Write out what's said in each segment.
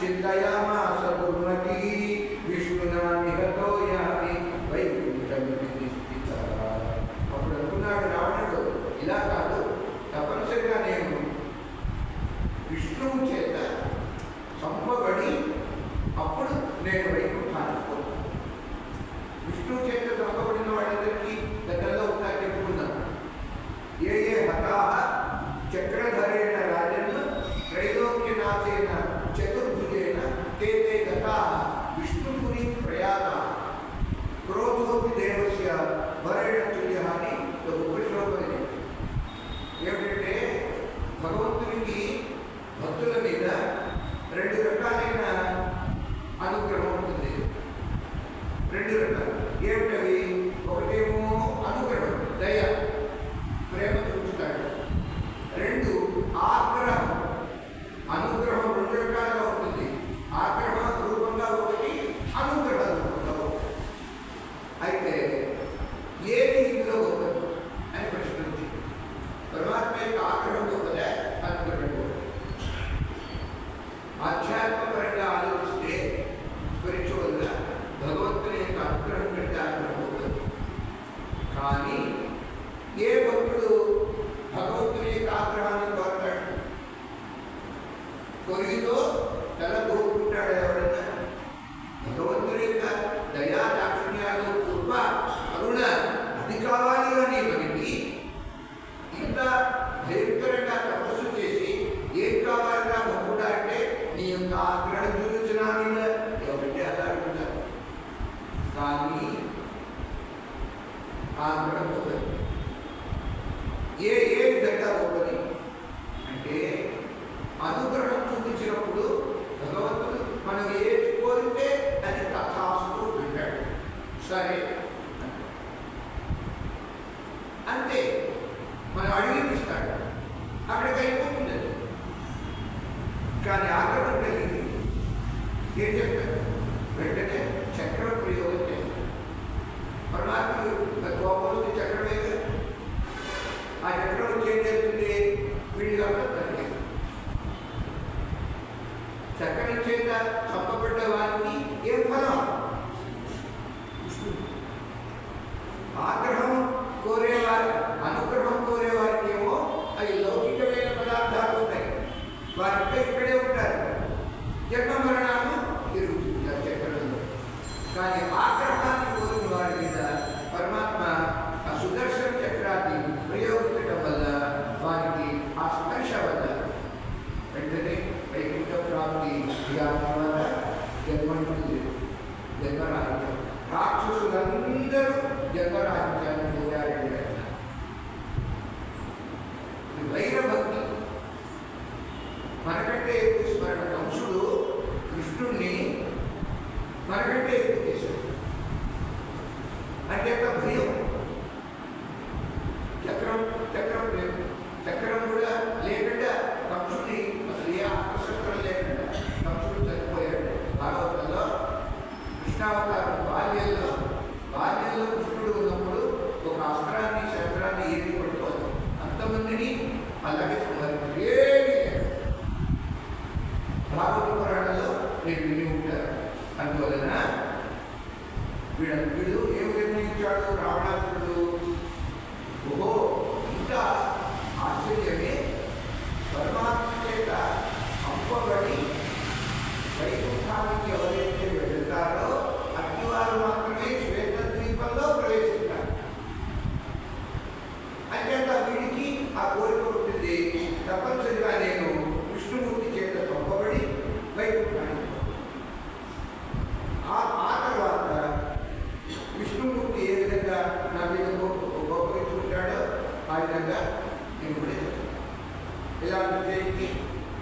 चिंतयामास दुर्मतिः विष्णुना निहतो यानि వైకుంఠం నిశ్చిత. అప్పుడు అనుకున్నాడు రావణుడు, ఇలా కాదు, తప్పనిసరిగా నేను విష్ణువు చేత చంపబడి అప్పుడు నేను వైకుంఠానికి పోతాను. విష్ణువు చేత చంపబడిన వాళ్ళందరికీ దగ్గరలో ఒకసారి చెప్పుకున్నాను. ఏ ఏ హతాః చక్రధరేణ రాజన్ త్రైలోక్యనాథేన చతుర్భుజేన ते ते गताः విష్ణుపురి ప్రయాతాः క్రోధోపి దేవస్య వరేణ తుల్యః అని ఒక శ్లోకం ఇది. ఏమిటంటే భగవంతునికి భక్తుల మీద రెండు రకాలైన అనుగ్రహం ఉంటుంది. రెండు రకాలు ఏమిటవి? ఒకటేమో అనుగ్రహం, దయ, ప్రేమ చూపుతాడు. రెండు ఆగ్రహం. అనుగ్రహం రెండు రకాలుగా ఉంటుంది. ఆగ్రహ రూపంగా ఒకటి, అనుగ్రహ రూపంగా ఒకటి. అయితే ఏది ఇందులో గొప్పది అని ప్రశ్న వచ్చింది. పరమాత్మ యొక్క ఆగ్రహం గొప్పదా, అనుగ్రహం గొప్పది? ఆధ్యాత్మపరంగా ఆలోచిస్తే స్పిరిచువల్గా భగవంతుని యొక్క అనుగ్రహం కంటే ఆగ్రహం గొప్పది. కానీ ఏ భక్తుడు భగవంతుని యొక్క ఆగ్రహాన్ని కోరతాడు? కొరిగితో తల కోరుకుంటాడు ఎవడన్నా? భగవంతుని యొక్క దయా దాక్షిణ్యాలు, కృప, కరుణ అది కావాలి అని మనకి ఇంత భయంకరంగా తపస్సు చేసి ఏం కావాలన్నా భక్తుడా అంటే నీ యొక్క ఆగ్రహం చూపించినా మీద ఎవరంటే అలా అడుగుతారు. కానీ ఆగ్రహం గొప్పది. ఏ విధంగా గొప్పది అంటే అనుగ్రహం చూపించినప్పుడు భగవంతుడు మనం ఏది కోరితే అది తథాస్తు వింటాడు. సరే అంతే, మనం అడిగిపిస్తాడు, అక్కడికి అయిపోతుంది. కానీ ఆగ్రహం కలిగింది ఏం చెప్తాడు? వెంటనే చక్రం ప్రయోగం చేస్తాడు. పరమాత్ముడు కోపం వస్తే చక్రమే కదా. ఆ చక్రం వచ్చి ఏం చేస్తుంది? వీడిగా తగ్గిస్తుంది. చక్రం చేత చంపబడ్డ వారికి ఏం ఫలం? ఆగ్రహం కోరేవారు, అనుగ్రహం కోరేవారికి ఏమో అవి లౌకికమైన పదార్థాలు ఉంటాయి. వారికి ఇక్కడే ఉంటారు, జన్మ మరణాలు తిరుగుతుంటారు చక్రంలో. కానీ ఆగ్రహాన్ని కోరిన వారి మీద పరమాత్మ ఆ సుదర్శన చక్రాన్ని ప్రయోగించడం వల్ల వారికి ఆ స్పర్శ వల్ల వెంటనే వైకుంఠ ప్రాప్తి, జన్మరాహిత్యం. రాక్షసులందరూ జన్మరాహిత్యాన్ని పొందారండి. వైరభక్తి మనకంటే ఎక్కువ స్మరణ. కంసుడు కృష్ణుణ్ణి మనకంటే ఎక్కువ చేశాడు. అంటే అంత భయం. చక్రం కూడా లేకుండా కంసుని అసలు ఏ ఆకర్షణ లేకుండా కంసుడు చనిపోయాడు. భాగవతంలో కృష్ణావతారం బాల్యంలో కృష్ణుడు ఉన్నప్పుడు ఒక అస్త్రాన్ని శస్త్రాన్ని ఏది పడుకోవాలి, అంతమందిని అలాగే సంహరించారు. ఏమీ లేదు. భాగవత పురాణంలో మీరు విని ఉంటారు. అందువలన వీడు ఏం నిర్ణయించాడు రావణాసురుడు? ఓహో, ఇంకా ఆశ్చర్యమే, పరమాత్మ చేత చంపబడి వైకుంఠానికి ఎవరైతే వెళ్తారో అట్టివారు మాత్రమే శ్వేత ద్వీపంలో ప్రవేశిస్తారు. అంచేత వీడికి ఆ కోరిక ఉంటుంది, తప్పనిసరిగా నేను విష్ణుమూర్తి చేత చంపబడి వైకుంఠానికి. ఆ తర్వాత విష్ణుమూర్తి ఏ విధంగా నా మీద గొప్పగించుకుంటాడో ఆ విధంగా నేను కూడా ఇలాంటి చేసి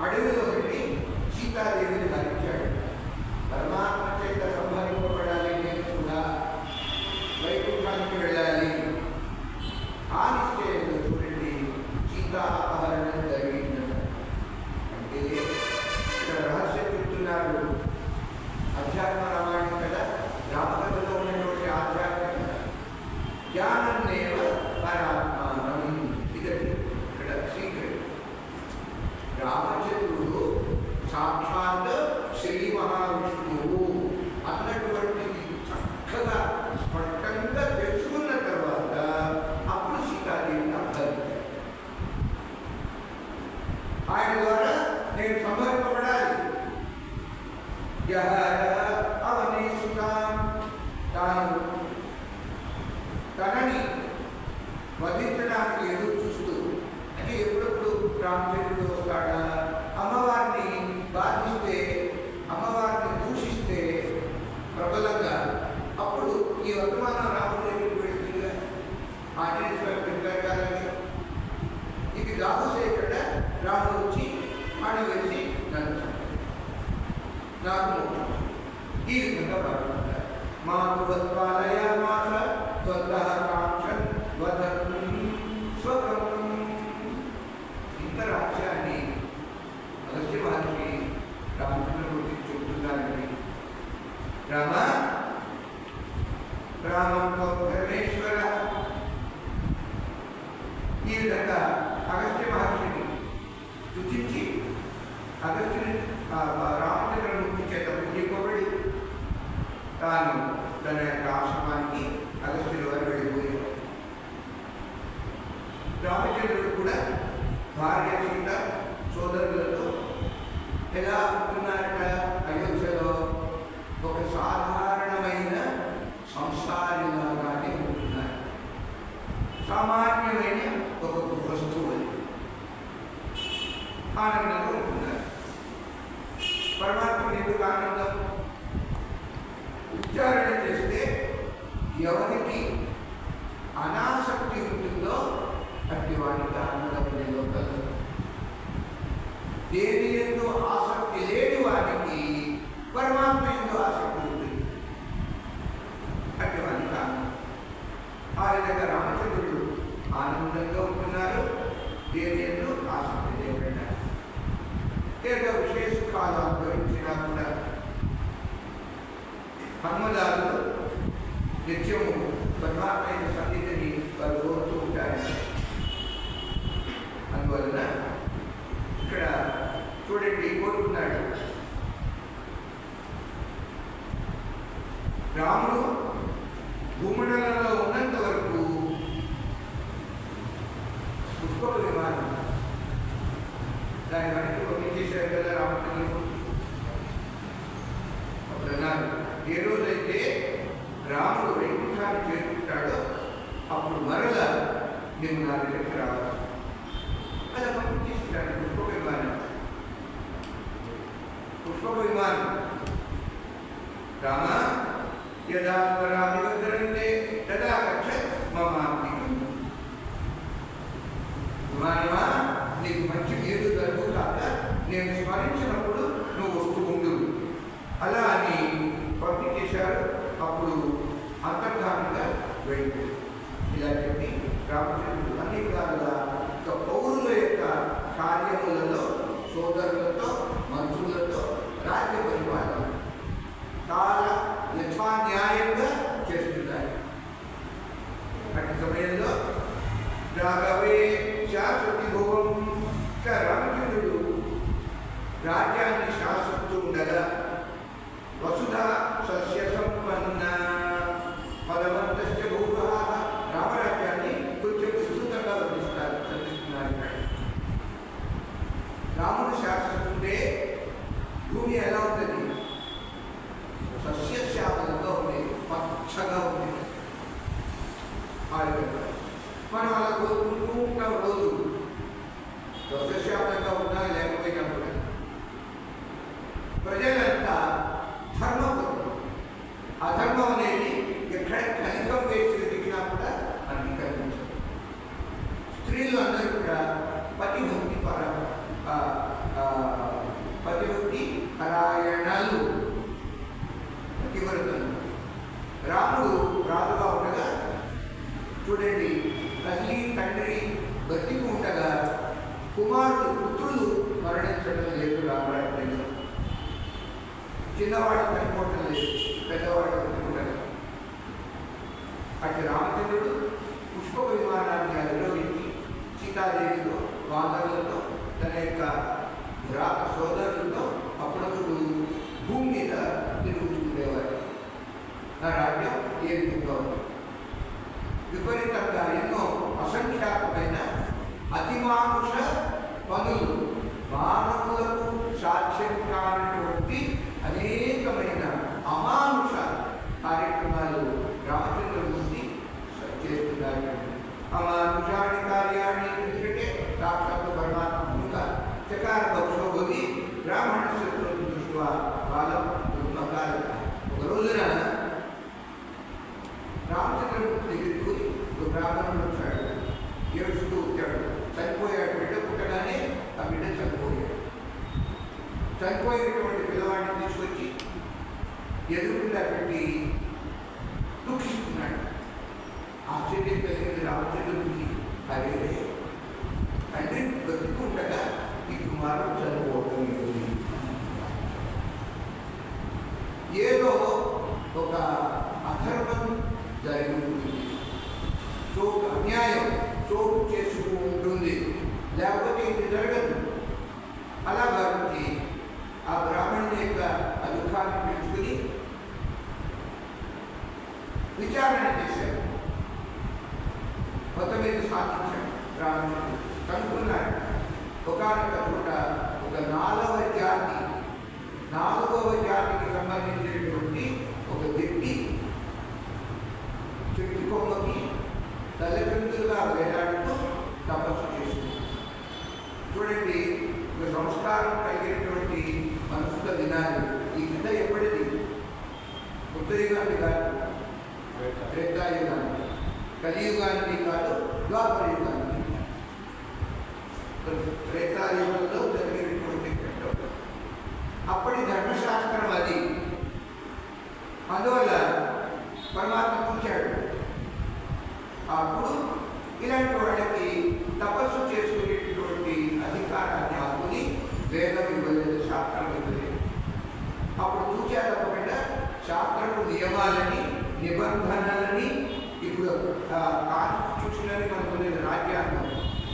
అడవిలో నుండి సీతాదేవిని ధరించాడు. పరమాత్మ చేత సంహరింపబడాలి, నేను కూడా వైకుంఠానికి వెళ్ళాలి. ఆ నిశ్చయంలో చూడండి సీతా అపహరణం జరిగింది. అంటే ఇక్కడ రహస్యం చెప్తున్నారు. అధ్యాత్మ రామాయణం కదా, రామకథలో ఉన్నటువంటి ఆధ్యాత్మిక జ్ఞానం నేవ పరాత్మానం. ఇది ఇక్కడ సీక్రెట్. రామచంద్రుడు సాక్షాత్ శ్రీ మహావిష్ణువు అన్నటువంటిది చక్కగా స్పష్టంగా తెలుసుకున్న తర్వాత అప్పుడు సీతాదేవిని అభ్యర్థించారు. ఆయన ద్వారా నేను సంహరింపబడాలి. తాను తనని వధించడానికి ఎదురు చూస్తూ, అంటే ఎప్పుడప్పుడు రామచంద్రుడు వస్తాడా, అమ్మవారిని బాధిస్తే, అమ్మవారిని దూషిస్తే ప్రబలంగా, అప్పుడు ఈ వర్తమానం రాముడి దగ్గరికి వెళ్తుందిగా. ఆంజనేయ స్వామి చెప్పారు కాదని ఇది దాగు చేయకుండా రాముడు వచ్చి ఆడ వేసి నన్ను నాకు ఈ విధంగా ప్రారంభించారు. మాతృవత్పాలయ మాస కాంక్షన్ వదన్ స్వకం. ఇంత రాజ్యాన్ని అగస్త్య మహర్షి రామచంద్రుడికి చెబుతున్నారండి. రామ రామం పరమేశ్వర. ఈ విధంగా అగస్త్య మహర్షిని సూచించి అగస్త్యుని రామచంద్రుని చేత పూజింపబడి తాను తన యొక్క ఆశ్రమానికి అగస్త్యుల వారు వెళ్ళిపోయారు. రామచంద్రుడు కూడా భార్య సీత సోదరులతో ఎలా ఉంటున్నారట అయోధ్యలో? ఒక సాధారణమైన సంసారిలాగానే ఉంటున్నారు. సామాన్యమైన ఒక వస్తువు ఆనందంగా ఉంటున్నారు. పరమాత్మ ఎందుకు ఆనందం? ఉచ్చారణ చేస్తే ఎవరికి అనాసక్తి ఉంటుందో అట్టి వారికి ఆనందం లేదో కలదు. దేని ఎందు ఆసక్తి లేని వారికి పరమాత్మ ఎందు ఆసక్తి ఉంటుంది. అట్టి వారికి ఆనందం. ఆ విధంగా రామచంద్రుడు ఆనందంగా ఉంటున్నారు. దేని ఎందు ఆసక్తి లేకుండా ఏదో విశేష కాలం అనుభవించినా కూడా హనుమదారులు నిత్యము పరమాత్మైన సన్నిధిని వారు కోరుతూ ఉంటారు. అందువలన ఇక్కడ చూడండి కోరుకున్నాడు. రాముడు భూమండలంలో ఉన్నంత వరకు పుష్పక విమానం దాని వెనక్కి పంపించేశారు కదా రామచంద్రుడు. అప్పుడు అన్నారు, ఏ రోజైతే రాముడు వైకుంఠాన్ని చేరుకుంటాడో అప్పుడు మరలా నువ్వు నా దగ్గరికి రావాలి. అలా పంపించేస్తాడు పుష్పక విమానం. పుష్పక విమానం రామ యదా స్వరామివద్దరంతే తదా గచ్చత్ మమాప్తికం. విమానమా, నీకు మంచి మేలు జరుగుతాక నేను స్మరించినప్పుడు నువ్వు వస్తూ ఉండు. అలా అని పంపించేశారు. అప్పుడు అంతర్ధానంగా వెళ్ళి ఇలా చెప్పి రామచంద్రుడు అన్ని విధాలుగా పౌరుల యొక్క కార్యములలో సోదరులతో మనుషులతో రాజ్య పరిపాలన చాలా యథాన్యాయంగా చేస్తున్నారు. అట్టి సమయంలో రాఘవే శాశ్వతి భోగం రామచంద్రుడు రాజ్యాన్ని శాసిస్తూ ఉండగా వసుధ సస్య సంపన్న పదవంతస్య భూభ రామరాజ్యాన్ని కొంచెం విస్తృతంగా వర్ణిస్తున్నారు. రాముడు శాసిస్తుంటే భూమి ఎలా ఉంటుంది? సస్యశ్యామలంగా ఉంది, పచ్చగా ఉంది. ఆ విధంగా మనం అలా కోరుకుంటూ ఉంటాం రోజు. సస్యశ్యామలంగా ఉన్నా లేకపోయినా కూడా ప్రజలంతా ధర్మపరులు. అధర్మం అనేది ఎక్కడ కలిగం వేసి దిగినా కూడా అంగీకరించారు. స్త్రీలు అందరూ కూడా పతిభక్తి పతిభక్తి పరాయణాలు, పతివ్రతలు. రాముడు రాజుగా ఉండగా చూడండి, తల్లి తండ్రి బతికి ఉండగా కుమారుడు పుత్రులు మరణించడం లేదు రామరాజ్యంలో. చిన్నవాడు చనిపోవటం లేదు, పెద్దవాడు చనిపోవటం. అటు రామచంద్రుడు పుష్పక విమానాన్ని అధిరోహించి సీతాదేవితో వానరులతో తన యొక్క భ్రాత సోదరులతో నా రాజ్యం ఏ విధంగా ఉంది. విపరీతంగా ఎన్నో అసంఖ్యాకమైన అతిమానుష పనులు, మానవులకు సాధ్యం కానటువంటి అనేకమైన అమానుష కార్యక్రమాలు రామచంద్రమూర్తి చేస్తున్నారు. అమానుషాన్ని కార్యాన్ని ఎందుకంటే సాక్షాత్తు పరమాత్మగా చకార భక్షోభవి బ్రాహ్మణ శత్రువుల దృష్ట్యా కాలం దుర్మకాల. ఒక రోజున రామచంద్రమూర్తి దగ్గరికి ఒక బ్రాహ్మణుడు వచ్చాడు. ఏడుస్తూ వచ్చాడు. చనిపోయాడు. బిడ్డ పుట్టగానే ఆ బిడ్డ చనిపోయాడు. చనిపోయినటువంటి పిల్లవాడిని తీసుకొచ్చి ఎదురుకుండా పెట్టి దుఃఖిస్తున్నాడు. ఆశ్చర్యం కలిగింది రామచంద్రుడికి. అదే తండ్రి బతుకుండగా ఈ కుమారుడు చనిపోతుంది. ఏదో ఒక అధర్మం జరిగి చోటు అన్యాయం చోటు చేసుకు ఉంటుంది, లేకపోతే ఇది జరగదు. అలా కాబట్టి ఆ బ్రాహ్మణుని యొక్క దుఃఖాన్ని పెంచుకుని విచారణ చేశారు. మొత్తం మీద సాధించాడు. బ్రాహ్మణుడు కనుక్కున్నాడు. ఒకనొక చోట ఒక నాలుగవ జాతికి సంబంధించినటువంటి ఒక వ్యక్తి చెట్టు కొమ్మకి తల్లిదండ్రులుగా వేలాడుతూ తపస్సు చేస్తుంది. చూడండి, ఒక సంస్కారం కలిగినటువంటి మనసుతో వినాలి. ఈ కథ ఎప్పటిది? ఉత్తరయుగాన్ని కాదు, త్రేతాయుగాన్ని, కలియుగాన్ని కాదు, ద్వాపరయుగాన్ని. త్రేతాయుగంలో జరిగినటువంటి కథ. అప్పటి ధర్మశాస్త్రం అది. అందువల్ల పరమాత్మ చూచాడు. అప్పుడు ఇలాంటి వాళ్ళకి తపస్సు చేసుకునేటటువంటి అధికారాన్ని ఆకుని వేదం ఇవ్వలేదు, శాస్త్రం ఇవ్వలేదు. అప్పుడు చూచా తప్పకుండా శాస్త్రపు నియమాలని, నిబంధనలని, ఇప్పుడు కాన్స్టిట్యూషన్ అని మనకునేది రాజ్యాంగం.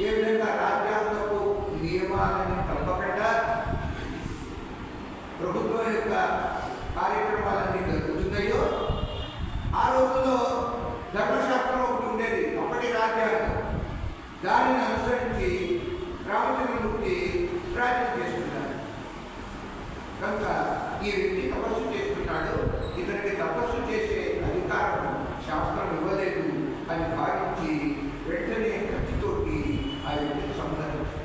ఏ విధంగా రాజ్యాంగపు నియమాలని తప్పకుండా ప్రభుత్వం యొక్క కార్యక్రమాలన్నీ జరుగుతున్నాయో ఆ రోజుల్లో ధర్మశాస్త్రం ఒకటి ఉండేది. అప్పటి రాజ్యాంగం. దానిని అనుసరించి రామచంద్రమూర్తి రాజ్యం చేస్తున్నారు. కనుక ఈ వ్యక్తి తపస్సు చేస్తున్నాడు. ఇతనికి తపస్సు చేసే అధికారం శాస్త్రం ఇవ్వలేదు అని భావించి వెంటనే కత్తితోటి ఆ వ్యక్తిని సంహరించారు.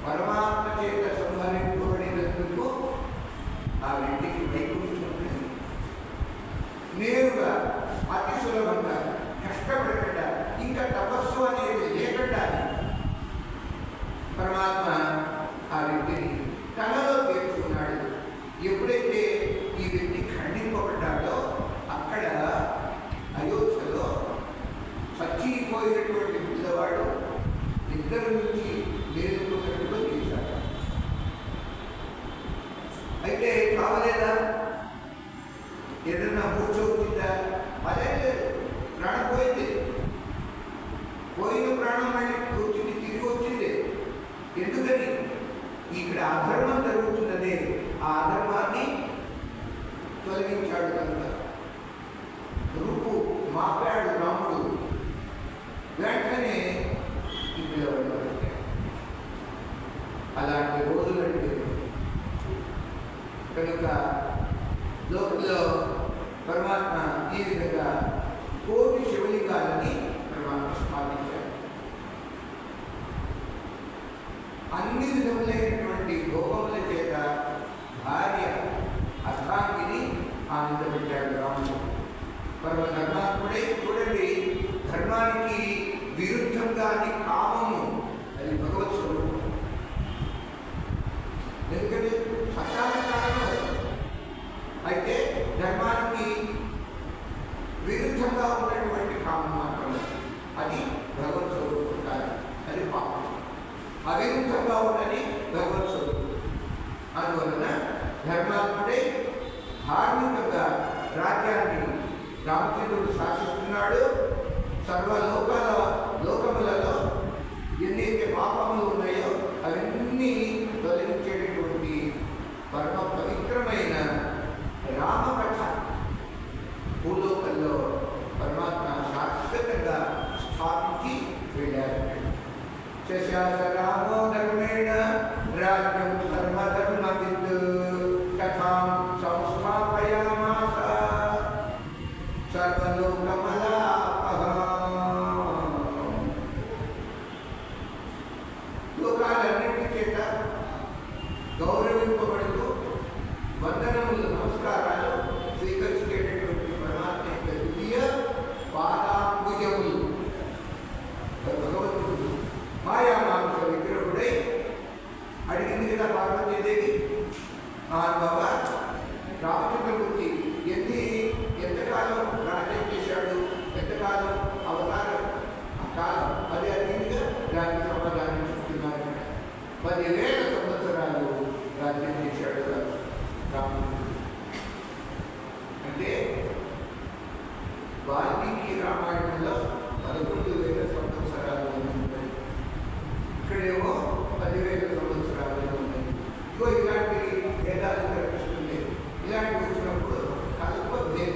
పరమాత్మ చేత సంహరింపబడినందుకు ఆ వ్యక్తికి వైకుంఠం నేరుగా అతి సులభంగా కష్టపడకుండా ఇంకా తపస్సు అనేది లేకుండా పరమాత్మ ఆ వ్యక్తిని తనలో తీర్చుకున్నాడు. ఎప్పుడైతే ఈ వ్యక్తి ఖండింపబడ్డాడో అక్కడ అయోధ్యలో చచ్చిపోయినటువంటి పిల్లవాడు ఇద్దరు నుంచి మేలుకున్నట్టుగా తీశాడు. అయితే కావలేదా? ఏదన్నా మూర్ఛ వచ్చిందా? అదే లేదు. ప్రాణం పోయింది. పోయిన ప్రాణం మళ్ళీ వచ్చింది, తిరిగి వచ్చింది. ఎందుకని? ఇక్కడ అధర్మం జరుగుతున్నదే. ఆ అధర్మాన్ని తొలగించాడు కనుక రూపు మాపాడు రాముడు. వెంటనే ఈ పిల్లవాడు అలాంటి రోజులంటే కనుక లోకంలో పరమాత్మ ఈ విధంగా కోటి శివలింగాలని పరమాత్మ స్థాపించాడు. అన్ని విధములైనటువంటి భోగముల చేత భార్య అర్థాంగిని ఆనందపెట్టాడు రాముడు. పరమ ధర్మాత్ముడే. చూడండి, ధర్మానికి విరుద్ధంగాని కామము అది భగవత్ స్వరూపం. ఎందుకంటే సత్యాన్ని కారణం. అయితే ధర్మానికి విరుద్ధంగా ఉన్నటువంటి కామం మాత్రమే అది భగవత్ స్వరూపం కాదు, అది పాపం. అవిరుద్ధంగా ఉన్నది భగవత్ స్వరూపం. అందువలన ధర్మాత్ముడే ధార్మికంగా రాజ్యాన్ని రామచంద్రుడు శాసిస్తున్నాడు. లోకములలో ఎన్నైతే పాపములు ఉన్నాయో అవన్నీ తొలగించేటటువంటి పరమ పవిత్రమైన రామకథ राज्यं धर्मधर्मवित् कथां संस्थापयामास सर्वलोकमलापः। లోకాలన్నింటి చేత గౌరవింపబడుతూ వందనములు నమస్కారాలు స్వీకరించేటటువంటి పరమాత్మ యొక్క దివ్య పాదాంబుజములు భగవంతుడు మాయామాంస విగ్రహుడై అడిగింది కదా పార్వతీదేవి, మహానుభావ రామచంద్రమూర్తి ఎంతకాలం రాజ్యం చేశాడు, ఎంతకాలం అవతారం కాలం అది అడిగిందిగా దానికి సమాధానం చెప్తున్నారు. 10,000 సంవత్సరాలు రాజ్యం చేశాడు రాముడు. అంటే వాల్మీకి రామాయణంలో 11,000 సంవత్సరాలు ఉన్నాయి, ఇక్కడేమో 10,000 సంవత్సరాలు ఉన్నాయి. ఇగో ఇలాంటి భేదాలు కనిపిస్తుంది. ఇలాంటివి వచ్చినప్పుడు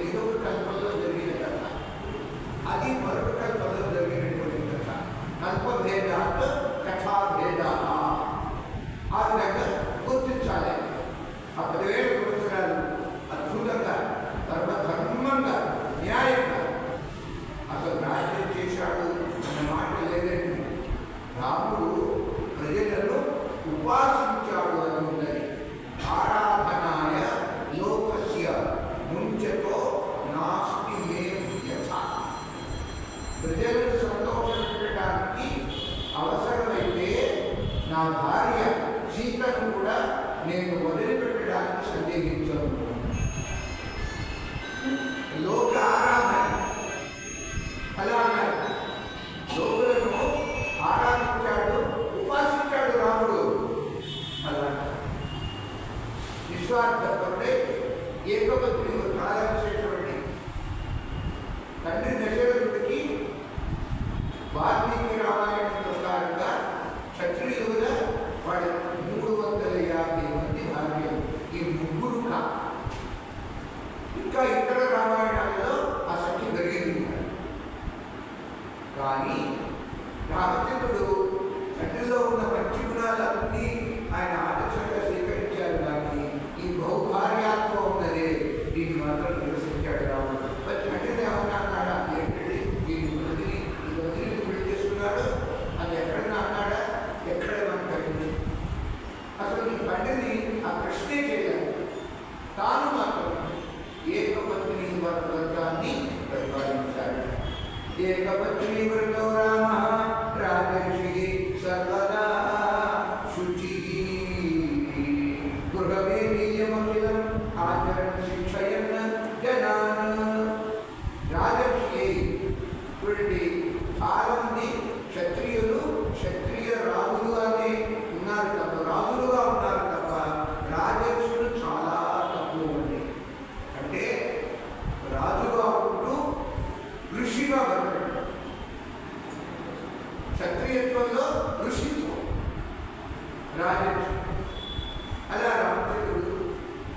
ఇదొక కల్పంలో జరిగిన కథ, అది మరొక కల్పంలో జరిగినటువంటి కథ. కల్పభేదాత్ కథాభేదా ఆ విధంగా గుర్తించాలి. ఆ 10,000 సంవత్సరాలు అద్భుతంగా ధర్మంగా న్యాయంగా అసలు రాజ్యం చేశాడు అన్న మాట లేదండి. రాముడు ప్రజలను ఉపాసించాడు అని ఉన్నది. ఆరాధనాయ లోకస్య ముంచతో నాస్తి మే యథ. ప్రజలను సంతోషపెట్టడానికి అవసరమైతే నా భార్య సీతను కూడా నేను వదిలిపెట్టడానికి సందేహించను. లోక ఆరాధన అలా అన్నారు. లోకులను ఆరాధించాడు, ఉపాసించాడు రాముడు. అలా నిస్వార్థపడే ఏకపత్ని ప్రారంభించేటువంటి తండ్రి దశరథుడికి వాల్మీకి రామాయణం ప్రకారంగా క్షత్రియులుగా వాడి 350 మంది భార్యలు. ఈ ముగ్గురు ఇంకా ఇతర రామాయణాలలో ఆ సంఖ్య పెరిగింది. కానీ రామచంద్రుడు తండ్రిలో ఉన్న మంచి గుణాలన్నీ ఆయన ఆదర్శంగా స్వీకరించారు. కానీ ఈ బహుభార్యాత్వం ఉన్నదే దీన్ని మాత్రం నిరసించాడు రాముడు. మరి తండ్రిని ఏమన్నా అన్నాడా? ఏంటంటే దీన్ని వదిలి పెళ్లి చేస్తున్నాడు అని ఎక్కడన్నా అన్నాడా? ఎక్కడ మనం కలిగింది అసలు ఈ తండ్రిని ఆ ప్రశ్నే చేయాలి. తాను మాత్రం ఏకపత్ని వ్రతాన్ని పరిపాలించాడు. ఏకపత్ని వ్రతో రామ రాజర్షి సర్వదా శుచి గృహవేదీయమఖిలం ఆచరణ శిక్షయన్న జనాన్. రాజర్షి చూడండి, చాలా మంది క్షత్రియులు క్షత్రియ రాజులు అనే ఉన్నారు తప్ప, రాజులుగా ఉన్నారు తప్ప రాజర్షులు చాలా తక్కువ ఉంది. అంటే రాజుగా ఉంటూ ఋషిగా బతకడం, క్షత్రియత్వంలో ఋషిత్వం రాజర్షి. అలా రామచంద్రుడు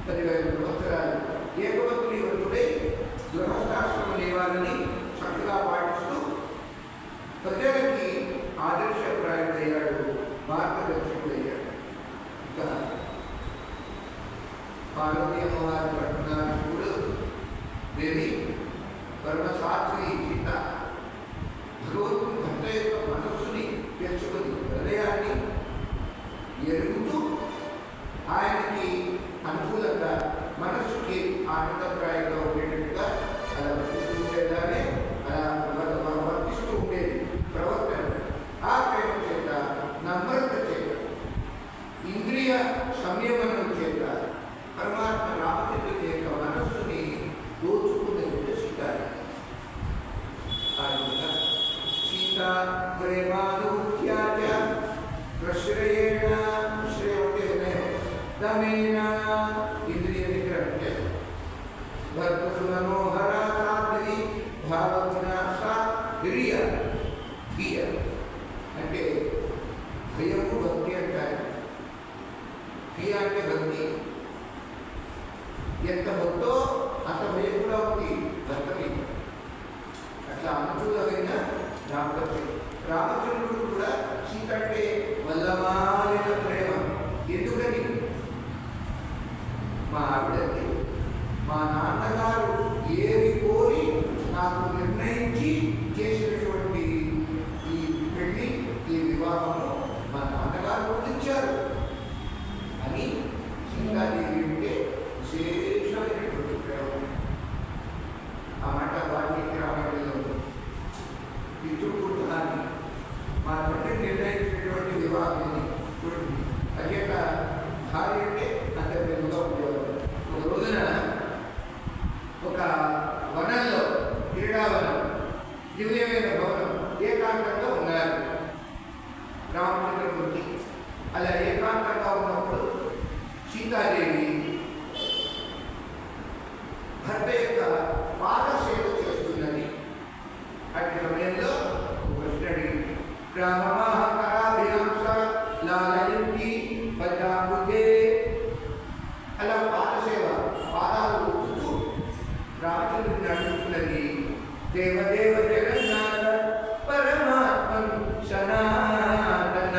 10,000 సంవత్సరాలు ఏకపత్ని వ్రతుడై గృహస్థాశ్రమ నియమాలని చక్కగా పాటిస్తూ ప్రజలకి ఆదర్శప్రాయుడయ్యాడు, మార్గదర్శకుడయ్యాడు. ఇంకా పార్వతీ అమ్మవారి పట్టణాలు దేవి పరమసాక్షి సీత భగవంతుని భర్త యొక్క మనస్సుని తెలుసుకుని హృదయాన్ని ఎరుగుతూ ఆయనకి అనుకూలంగా మనస్సుకి ఆనందప్రాయంగా ఉండేటట్టుగా అలా వర్తిస్తూ ఉండేదాన్ని, అలా వర్తిస్తూ ఉండేది ప్రవర్తన. ఆ ప్రేమ చేత, నమ్రత చేత, ఇంద్రియ సంయమనం చేత పరమాత్మ రామచంద్రుని యొక్క మనస్సుని దోచుకునే సీతారు. సీత ప్రేమానుత్యాజ ప్రశ్రయేణ శ్రేయోనే దమేన ఇంద్రియ నిగ్రహం చేస్తారు. భర్తృ మనోహర సాధ్వి భావజ్ఞాస హిరియ హియ అంటే భయము భక్తి అంటారు. హియ అంటే భక్తి. ఎంత భక్తో అంత భయం కూడా ఉంది భక్తి. అట్లా అనుకూలమైన దాంపత్యం. రామచంద్రుడు కూడా సీత అంటే వల్లమాలిన ప్రేమ, ఎందుకని మా ఆవిడకి మా నాన్నగారు ఏది కోరి నాకు నిర్ణయించి చేసినటువంటి ఈ పెళ్లి, ఈ వివాహము మా నాన్నగారు పొందించారు అని సీతాదేవి అంటే విశేషమైనటువంటి ప్రయోగం. ఆ మాట వాల్మీకి రామాయణంలో పితృపుత్రాన్ని మా తండ్రి నిర్ణయించినటువంటి వివాహం చూడండి. అదేక భార్య అంటే అంత ప్రేమగా ఉండేవారు. ఒక రోజున ఒక వనంలో, క్రీడావనం, దివ్యమైన భవనం, ఏకాంతంగా ఉన్నారు రామచంద్రమూర్తి. అలా ఏకాంతంగా ఉన్నప్పుడు సీతాదేవి భర్త యొక్క పాదసేవ చేస్తున్నది. అట్టి సమయంలో కృష్ణుడి గ్రామమాహకరాభిలాంస లాలయంతి పదాంబుజే, అలా పాదసేవ, పాదాలు ఊపుతూ రామచంద్రుడిని అడుగుతున్నది. దేవదేవ జగన్నాథ పరమాత్మం సనాతన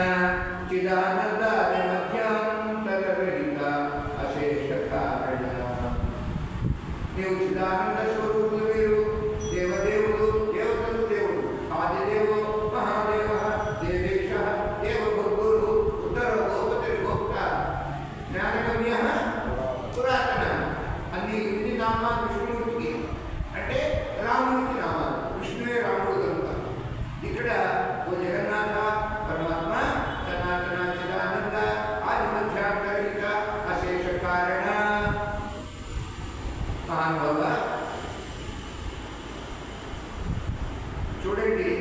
చిదానందాయ మధ్యాంతరహిత అశేష కారణ. నీవు చిదానంద స్వరూపులు, మీరు దేవదేవులు, దేవతలు, దేవుడు ఆదిదేవో మహాదేవ దేవేశ దేవభూరు ఉత్తర గోపతిరి గోప్త జ్ఞానగమ్య పురాతన. అన్ని ఇన్ని నామాలు విష్ణుమూర్తికి, అంటే రాముడికి నామాలు. విష్ణువే రాముడు కనుక ఇక్కడ ఓ జగన్నాథ పరమాత్మ సనాతన చిదానంద ఆది మధ్యాంతరిక అశేష కారణ. మహానుభావ చూడండి,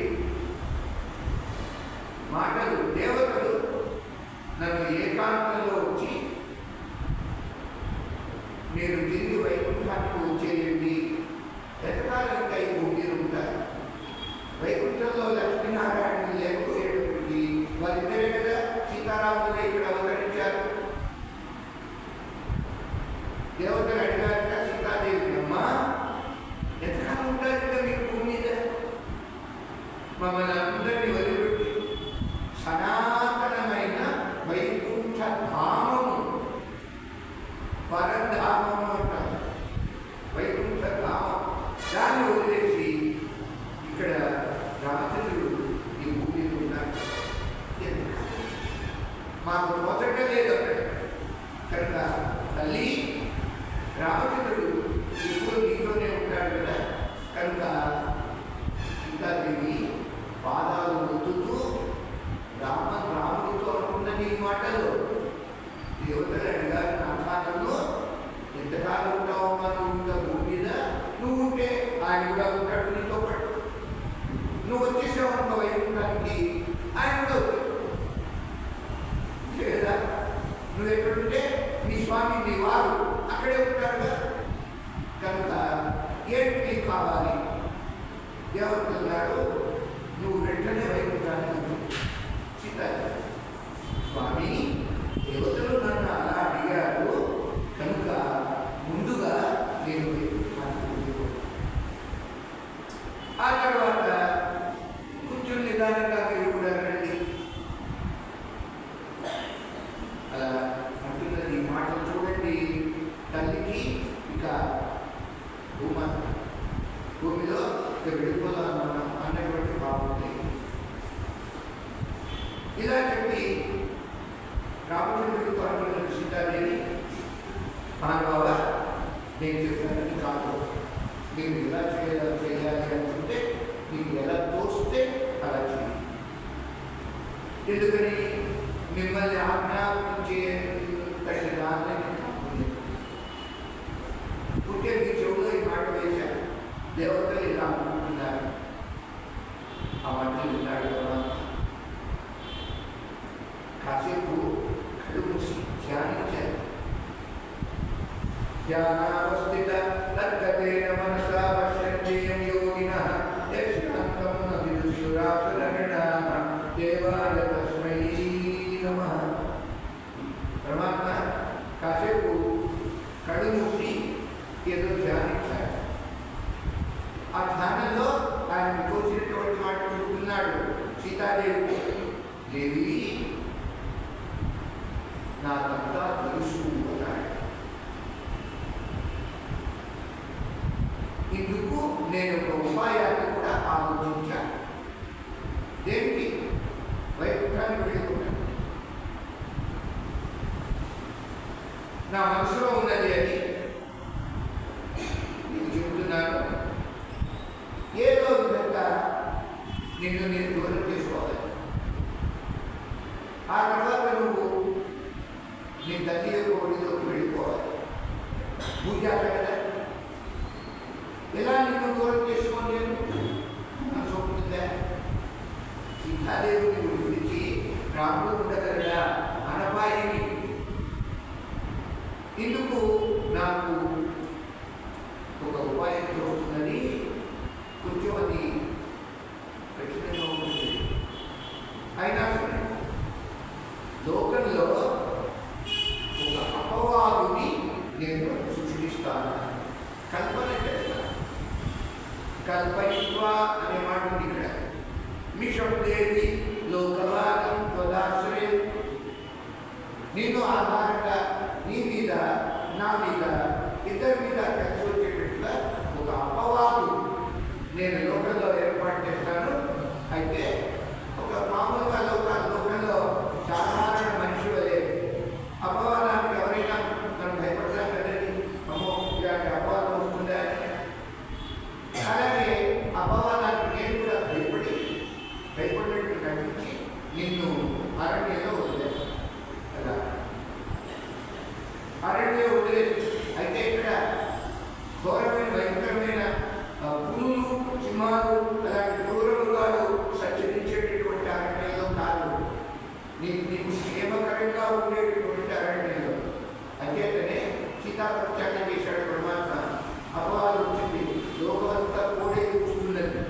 మాటలు దేవతలు నన్ను ఏకాంతంలో వచ్చి మీరు తిరిగి వైకుంఠానికి వచ్చేయండి, ఎంతకాలం ఇంకా ఈ భూమి ఉంటారు. వైకుంఠంలో లక్ష్మీనారాయణ లేకపోయేటప్పటికీ వారిద్దరే కదా సీతారాములు ఇక్కడ అవతరించారు. దేవతలు అడిగారట సీతాదేవి, అమ్మా ఎంతకాలం ఉంటారు కదా మీరు భూమి మీద, మమ్మల్ని అందరినీ వదిలిపెట్టి సనాతనమైన వైకుంఠ ధామము, పరధామము అంటారు, వైకుంఠ ధామం, దాన్ని వదిలేసి ఇక్కడ రామచంద్రుడు ఈ భూమి మీద ఉన్నాడు. మాకు మొదట లేదు అక్కడ కనుక తల్లి రామచంద్రుడు ఇప్పుడు నీతోనే ఉంటాడు కదా. కనుక సీతాదేవి పాదాలు ఒత్తుతూ రాముడితో అనుకున్న నీ మాటలు దేవతలు అడిగారు, నాథానంలో ఎంతకాలం ఉంటావమ్మా నువ్వు ఇంకా భూమి మీద? నువ్వు ఉంటే ఆయన కూడా ఉంటాడు నీతో పాటు. నువ్వు వచ్చేసావనుకో వైకుంఠానికి, ఆయన కూడా వచ్చాడు లేదా. నువ్వు ఎక్కడుంటే నీ స్వామి, నీ వారు అక్కడే ఉంటాడు కదా. కనుక ఏంటి నీకు కావాలి? దేవతలు అన్నాడు, నువ్వు వెంటనే వైకుంఠానికి. సీత, స్వామి దేవతలు నన్ను అలా అడిగారు కనుక ముందుగా నేను వైకుంఠానికి. ఆ తర్వాత కొంచెం నిదానంగా మీరు కూడా రండి అలా అంటున్నది. ఈ మాటలు చూడండి, తల్లికి ఇక భూమిలో ఇక వెళ్ళిపోదాం మనం అన్నటువంటి బాగుంది. ఇలా చెప్పి రామచంద్రుడితో అనుకున్న సీతాదేవి, మహానుభావ నేను చెప్పినట్టు కాదు, మీరు ఎలా చేయాలి అనుకుంటే మీకు ఎలా తోస్తే అలా చేయాలి. ఎందుకని మిమ్మల్ని ఆజ్ఞాపించే ఉంటే మీ చెవులో ఈ మాట వేశారు. దేవతలు ఇలా అనుకుంటున్నారు. ఆ మాటలు విన్నాడు కాసేపు కళ్ళు మూసి ధ్యానించారు. ధ్యానావస్థిత తద్గతేన మనసా పశ్యంతేయం యోగినః యశ్నాంతం న విదుషురాసురగణాః దేవాయ తస్మై నమః. పరమాత్మ కాసేపు కళ్ళు మూసి ఏదో ధ్యానించాడు. ఆ ధ్యానంలో ఆయన తోచినటువంటి మాట చెబుతున్నాడు సీతాదేవి, దేవి నా నాకంతా తెలుసు అన్నాడు. ఇందుకు నేను ఒక ఉపాయాన్ని కూడా ఆలోచించాను. దేనికి? వైకుంఠానికి వెళ్ళుకున్నాను. నా మనసులో ఉన్నది అని నేను చెబుతున్నాను. ఏదో విధంగా నిన్ను నేను దూరం చేసుకోవాలి. ఆ తర్వాత నువ్వు నీ తల్లి యొక్క ఒడిలోకి వెళ్ళిపోవాలి. పూజాక కదా, ఎలా నిన్ను దూరం చేసుకోండి అని చెప్తుందా? సీతాదేవిని గురించి రాముడు ఉండగలడా అనపాయని. ఇందుకు నాకు ఒక ఉపాయం దొరుకుతుందని కొంచెం అది కఠినంగా ఉంటుంది. అయినా సరే లోకంలో ఒక అపవాదుని నేను సృష్టిస్తాను, కల్పన చేస్తాను. కల్పయిత్వా అనే మాట ఉంది ఇక్కడ. మిషందేవి లోకవాదం త్వదాశ్రయ. నేను ఆధారంగా నీ మీద, నా మీద, ఇద్దరి మీద కలిసి వచ్చేటట్టుగా ఒక అపవాదు నేను లోకంలో ఏర్పాటు చేస్తాను. అయితే ఒక మామూలుగా లోకంలో సాధారణ మనిషి వలె అపవాదానికి ఎవరైనా మనం భయపడతాం కదండి. అమ్మో ఇలాంటి అపవాదం వస్తుందా అని. అలాగే అపవాదానికి నేను కూడా భయపడినట్టు కనిపించి నిన్ను అరణ్యంలో వదిలేస్తాను కదా. అరణ్యం వదిలేసి అయితే ఇక్కడ ఘోరమైన భయంకరమైన పులులు, సింహాలు, అలాంటి క్రూర మృగాలు సంచరించేటటువంటి అరణ్యంలో కాదు. నీకు క్షేమకరంగా ఉండేటటువంటి అరణ్యంలో. అంచేతనే సీతాపరిత్యాగం చేశాడు పరమాత్మ. అపవాదం వచ్చింది, లోకమంతా కోడే కూస్తున్నది.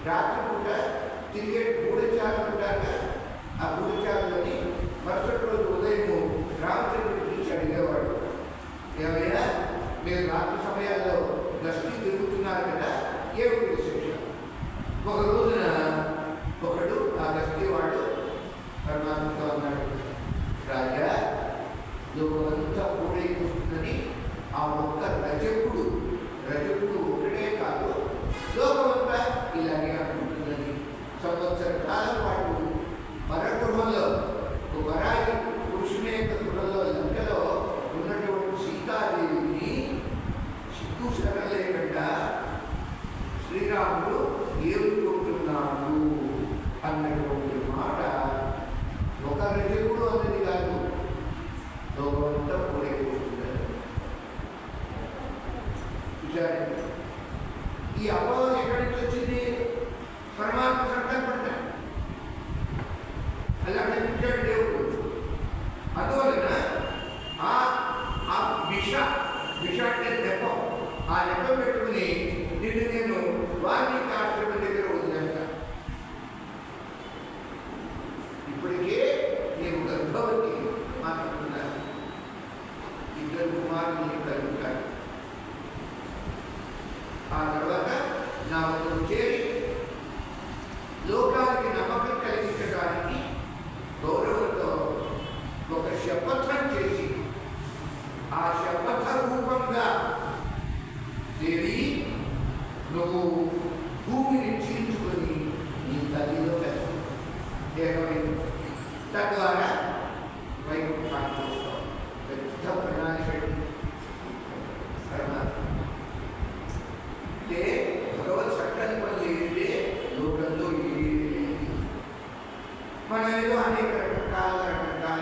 రాత్రిపూట తిరిగే గూఢచారులు ఉంటారు. ఆ గూఢచారులని మరుసటి రోజు ఉదయం రామచంద్రుడి గురించి అడిగేవాడు. ఏమైనా మీరు రాత్రి సమయాల్లో గస్తీ తిరుగుతున్నారు కదా, ఏమిటి విశేషం? ఒక రోజున ఒకడు ఆ గస్తీ వాడు పరమాత్మతో అన్నాడు, రాజా లోకమంతా కూడైపోతుందని ఆ ఒక్క రజకుడు ఒకటే కాదు, లోకమంతా ఇలాగే అనుకుంటుందని. సంవత్సర కాలం పాటు పరగృహంలో వరాయి పురుషుని యొక్క గృహంలో లంకలో ఉన్నటువంటి సీతాదేవిని సిగ్గు సరలేకుండా శ్రీరాముడు ఏరుకుంటున్నాడు అన్నటువంటి మాట ఒక రజకుడు అన్నది కాదు, లోకమంతా కూడైపోతుందని. ఈ అపవాదం ఎక్కడి నుంచి వచ్చింది? పరమాత్మ సంకల్పడ్డాడు, అలా కనిపించాడు దేవుడు. అందువలన ఆ విష అంటే నెపం, ఆ నెపం పెట్టుకుని నిన్ను నేను వాల్మీకి ఆశ్రమం దగ్గర వదిలేస్తాను. ఇప్పటికే నేను గర్భవతి మాట్లాడుతున్నాను. ఇద్దరు కుమారులు కలుగుతారు. ఆ తర్వాత నా వద్దకు చేరి లోకానికి నమ్మకం కలిగించడానికి గౌరవంతో ఒక శపథం చేసి, ఆ శపథ రూపంగా దేవి నువ్వు భూమిని చీల్చుకొని నీ తల్లిలో కలిసి తద్వారా వైకుంఠానికి వస్తావు. పెద్ద ప్రణాళిక అంటే భగవత్ సంకల్పం లేదే లోకంలో మనం ఏదో అనేక రకరకాలుగా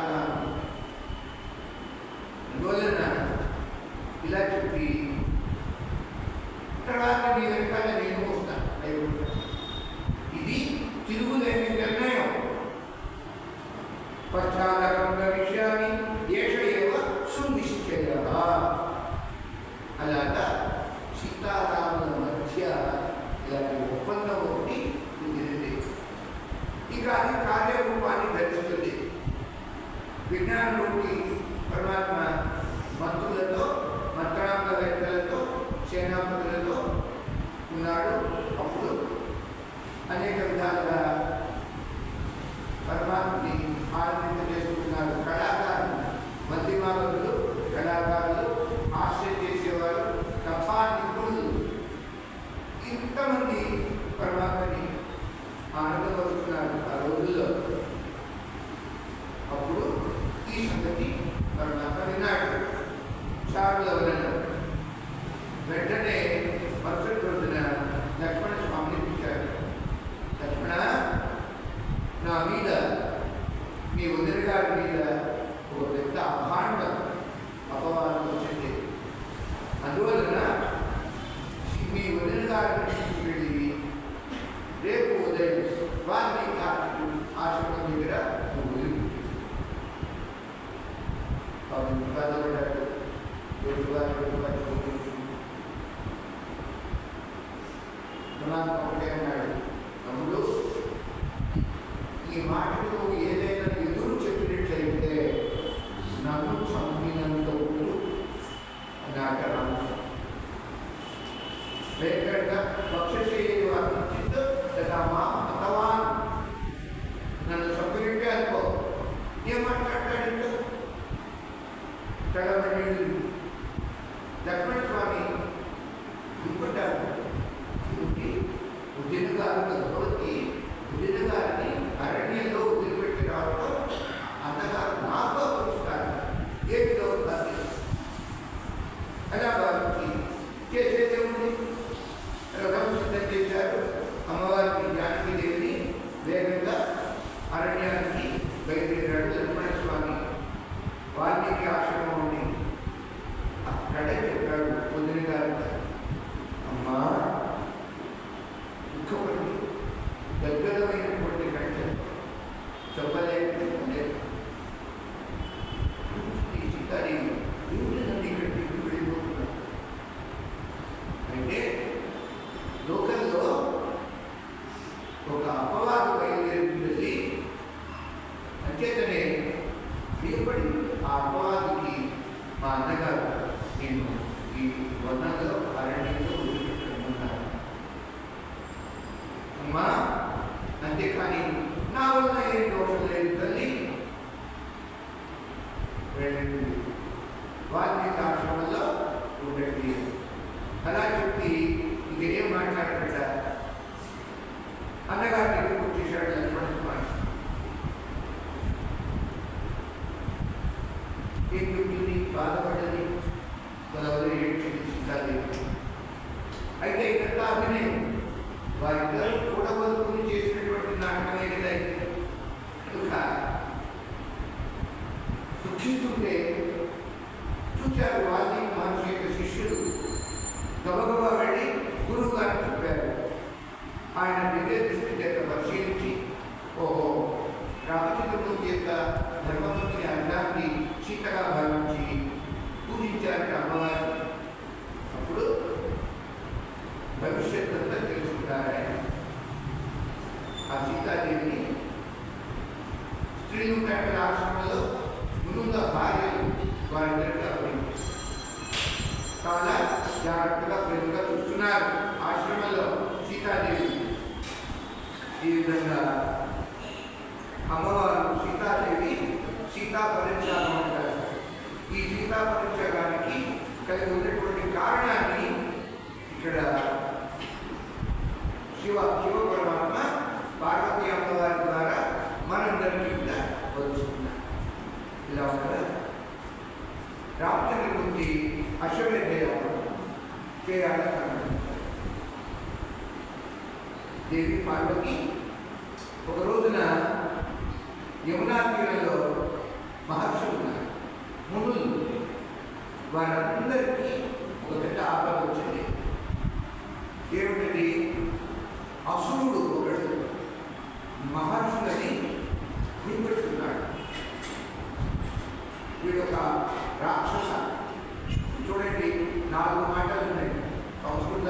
అందువలన ఇలా చెప్పి తర్వాత నీ వెనకాల నేను వస్తాను. ఇది తిరుగులేని నిర్ణయం. పశ్చాత్తరంగ విషయాన్ని ఏష ఏవ సునిశ్చయ. అలాగా సీతారాముల మధ్య ఇలాంటి ఒప్పందం ఒకటి కుదిరింది. ఇక అది కార్యరూపాన్ని ధరిస్తుంది. విజ్ఞానంలోకి పరమాత్మ కుషారుల వలన వెంటనే మరుసటి రోజున లక్ష్మణ స్వామిని పిలిచారు. లక్ష్మణ, నా మీద, మీ వదిన గారి మీద ఒక పెద్ద అపవాదం వచ్చింది. అందువలన మీ వదిన గారిని వెళ్ళి రేపు ఉదయం వాల్మీకి ఆశ్రమం దగ్గర ఒకటే అన్నాడు, తమ్ముడు, ఈ మాటలు ఏదైనా ఎదురు చెప్పినట్లయితే నన్ను చంపినంత నాటరా లేకుండా పక్షశైలి వర్ణించిందో మా మతవాన్ నన్ను చంపినట్టే అనుకో. ఏం మాట్లాడతాడు చదవండి. లక్ష్మణ స్వామి దుఃఖపడ్డారు. ఉద్దిన గారు గర్భవతి, ఉద్దిన గారిని అరణ్యంలో వదిలిపెట్టి రావడం అన్నగారు నాతో వస్తారు. ఏమిలో ఉంటుంది అలా వారికి చేసేదే ఉంది. రథం సిద్ధం చేశారు. అమ్మవారికి జానకి దేవిని వేగంగా అరణ్యానికి బయలుదేరాడు లక్ష్మణ స్వామి. వాల్మీకి ఆశ్రమం ఉంది. అక్కడే చెప్పాడు వదిన గారు, అమ్మా దుఃఖపడి దగ్గరమైనటువంటి కంటే చెప్పలేకపోతే ఈ చిత్తాన్ని దేవుడి నుండి ఇక్కడికి వెళ్ళిపోతున్నాను. అయితే లోకల్లో ఒక అపవాదు బయలుదేరుతుంది. అంచేతనే భయపడి ఆ అపవాదికి మా అన్నగారు నేను ఈ వనంలో అరణ్యంలో వదిలిపెట్టుకున్నాను అమ్మా. అంతేకాని నా వల్ల ఏం దోషం లేదు తల్లి. వాల్మీకి ఆశ్రమంలో ఉండండి అలా చెప్పి ఇంకేం మాట్లాడబడ్డ అన్నగారి దగ్గరికి వచ్చేసాడు లక్ష్మణ స్వామి. ఏం చెప్పింది, బాధపడ్డది, పదవది ఏడ్చింది సీతాదేవి. అయితే ఇదంతా అభినయం, వారిద్దరూ కూడబలుకుని చేసినటువంటి నాటకమే కదా. ఇంకా దుఃఖిస్తుంటే చూశారు వాల్మీకి మహర్షి యొక్క శిష్యుడు గబగబా వెళ్ళి గురువు గారు చెప్పారు. ఆయన దివ్య దృష్టి చేత పరిశీలించి, ఓహో, రామచంద్రమూర్తి యొక్క ధర్మపత్ని అన్నాన్ని సీతగా భావించి పూజించారు అమ్మవారు. అప్పుడు భవిష్యత్తు అంతా తెలుసుకుంటారు ఆయన. ఆ సీతాదేవిని స్త్రీలు కట్టిన ఆశ్రమంలో గురువుల భార్యలు వారిద్దరిగా చాలా జాగ్రత్తగా ప్రేమగా చూస్తున్నారు ఆశ్రమంలో సీతాదేవి. ఈ విధంగా అమ్మవారు సీతాదేవి సీతా పరిత్యాగం అంటారు. ఈ సీతా పరిత్యాగానికి కలిగి ఉన్నటువంటి కారణాన్ని ఇక్కడ శివ పరమాత్మ పార్వతీ అమ్మవారి ద్వారా మనందరికీ కూడా వదులుతున్నారు. ఇలా ఉంటారు. రామచంద్రమూర్తి అశ్వమేధ యాగం చేయాలని దేవి పార్వతి ఒక రోజున యమునా తీరంలో మహర్షులు ఉన్నారు, మునులు. వారందరికీ